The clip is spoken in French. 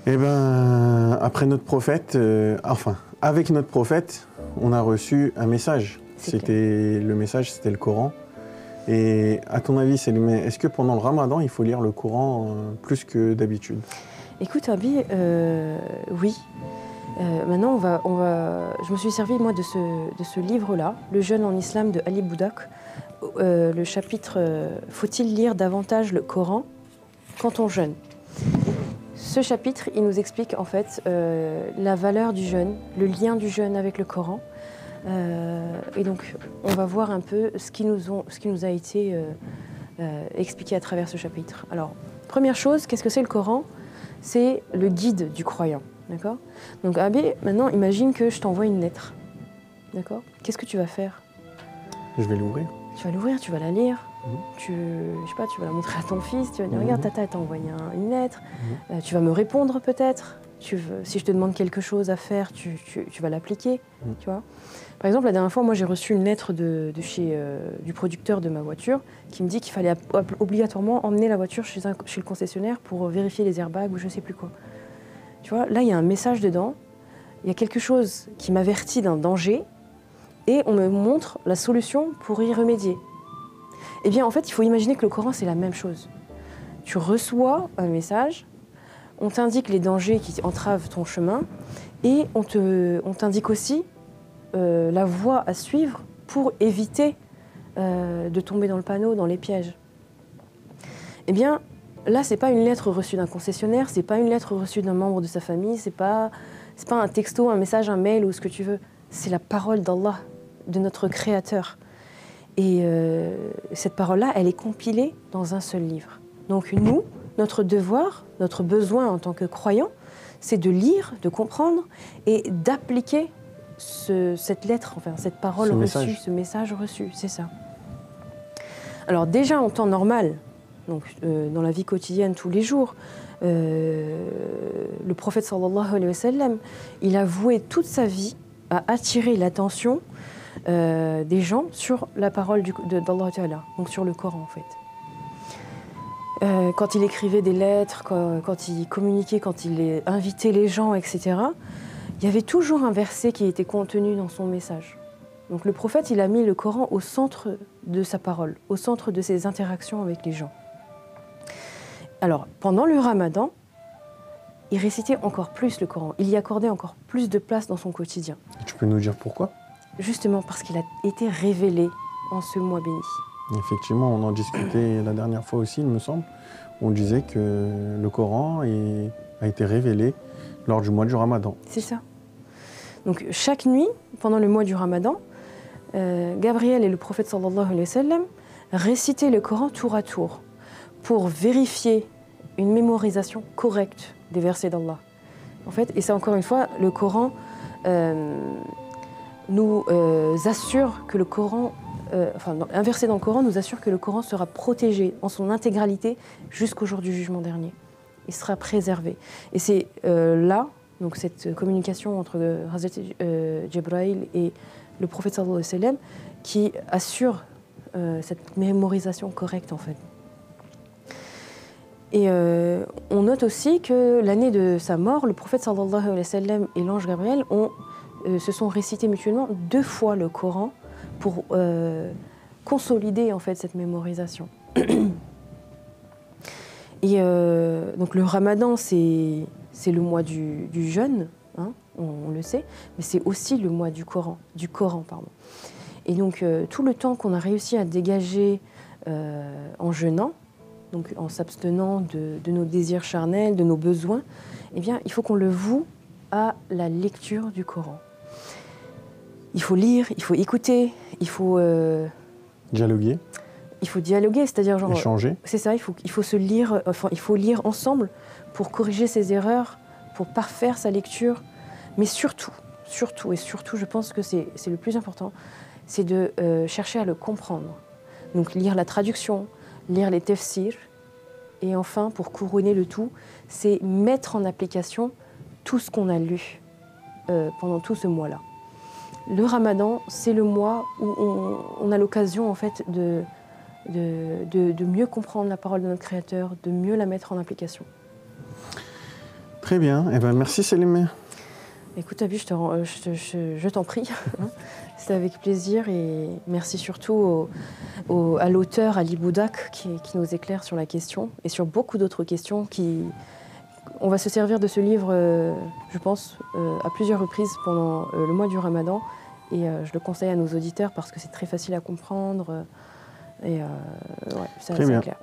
Eh ben, après notre prophète, avec notre prophète, on a reçu un message. Le message, c'était le Coran. Et à ton avis, est-ce que pendant le Ramadan, il faut lire le Coran plus que d'habitude? Écoute, Abi, oui. Maintenant, je me suis servi, moi, de ce livre-là, Le jeûne en islam de Ali Boudak. Le chapitre Faut-il lire davantage le Coran quand on jeûne? Ce chapitre, il nous explique en fait la valeur du jeûne, le lien du jeûne avec le Coran. Et donc, on va voir un peu ce qui nous a été expliqué à travers ce chapitre. Alors, première chose, qu'est-ce que c'est le Coran? C'est le guide du croyant, d'accord? Donc, Abi, maintenant, imagine que je t'envoie une lettre, d'accord? Qu'est-ce que tu vas faire? Je vais l'ouvrir. Tu vas l'ouvrir, tu vas la lire. Je sais pas, tu vas la montrer à ton fils, tu vas dire regarde, tata t'a envoyé une lettre, tu vas me répondre peut-être, si je te demande quelque chose à faire, tu vas l'appliquer, tu vois. Par exemple, la dernière fois, moi j'ai reçu une lettre du producteur de ma voiture qui me dit qu'il fallait obligatoirement emmener la voiture chez le concessionnaire pour vérifier les airbags ou je sais plus quoi. Tu vois, là il y a un message dedans, il y a quelque chose qui m'avertit d'un danger et on me montre la solution pour y remédier. Eh bien, en fait, il faut imaginer que le Coran, c'est la même chose. Tu reçois un message, on t'indique les dangers qui entravent ton chemin et on t'indique aussi la voie à suivre pour éviter de tomber dans le panneau, dans les pièges. Eh bien, là, ce n'est pas une lettre reçue d'un concessionnaire, ce n'est pas une lettre reçue d'un membre de sa famille, ce n'est pas un texto, un message, un mail ou ce que tu veux. C'est la parole d'Allah, de notre Créateur. Et cette parole-là, elle est compilée dans un seul livre. Donc nous, notre devoir, notre besoin en tant que croyants, c'est de lire, de comprendre et d'appliquer cette lettre, enfin cette parole reçue, ce message reçu, c'est ça. Alors déjà en temps normal, donc dans la vie quotidienne tous les jours, le prophète sallallahu alayhi wa sallam, il a voué toute sa vie à attirer l'attention des gens sur la parole d'Allah Ta'ala, donc sur le Coran en fait. Quand il écrivait des lettres, quand il communiquait, quand il invitait les gens, etc., il y avait toujours un verset qui était contenu dans son message. Donc le prophète, il a mis le Coran au centre de sa parole, au centre de ses interactions avec les gens. Alors, pendant le Ramadan, il récitait encore plus le Coran, il y accordait encore plus de place dans son quotidien. Tu peux nous dire pourquoi ? Justement parce qu'il a été révélé en ce mois béni. Effectivement, on en discutait la dernière fois aussi, il me semble. On disait que le Coran a été révélé lors du mois du Ramadan. C'est ça. Donc chaque nuit, pendant le mois du Ramadan, Gabriel et le prophète sallallahu alayhi wa sallam récitaient le Coran tour à tour pour vérifier une mémorisation correcte des versets d'Allah. En fait, et c'est encore une fois, le Coran nous assure que le Coran, un verset dans le Coran nous assure que le Coran sera protégé en son intégralité jusqu'au jour du jugement dernier. Il sera préservé. Et c'est là, donc cette communication entre Hazrat Jibril et le prophète sallallahu alayhi wa sallam qui assure cette mémorisation correcte en fait. Et on note aussi que l'année de sa mort, le prophète sallallahu alayhi wa sallam et l'ange Gabriel se sont récités mutuellement 2 fois le Coran pour consolider en fait cette mémorisation. Et donc le Ramadan, c'est le mois du jeûne, hein, on le sait, mais c'est aussi le mois du Coran, pardon. Et donc tout le temps qu'on a réussi à dégager en jeûnant, donc en s'abstenant de nos désirs charnels, de nos besoins, eh bien, il faut qu'on le voue à la lecture du Coran. Il faut lire, il faut écouter, il faut dialoguer. Il faut dialoguer, c'est-à-dire genre échanger. C'est ça, il faut se lire, il faut lire ensemble pour corriger ses erreurs, pour parfaire sa lecture, mais surtout, je pense que c'est le plus important, c'est de chercher à le comprendre. Donc lire la traduction, lire les tafsirs, et enfin, pour couronner le tout, c'est mettre en application tout ce qu'on a lu pendant tout ce mois-là. Le Ramadan, c'est le mois où on a l'occasion en fait de mieux comprendre la parole de notre Créateur, de mieux la mettre en application. Très bien. Eh ben, merci Selim. Écoute, Abi, je t'en prie. C'était avec plaisir et merci surtout à l'auteur Ali Boudak qui nous éclaire sur la question et sur beaucoup d'autres questions. On va se servir de ce livre, je pense, à plusieurs reprises pendant le mois du Ramadan. Et je le conseille à nos auditeurs parce que c'est très facile à comprendre et ouais, c'est assez clair.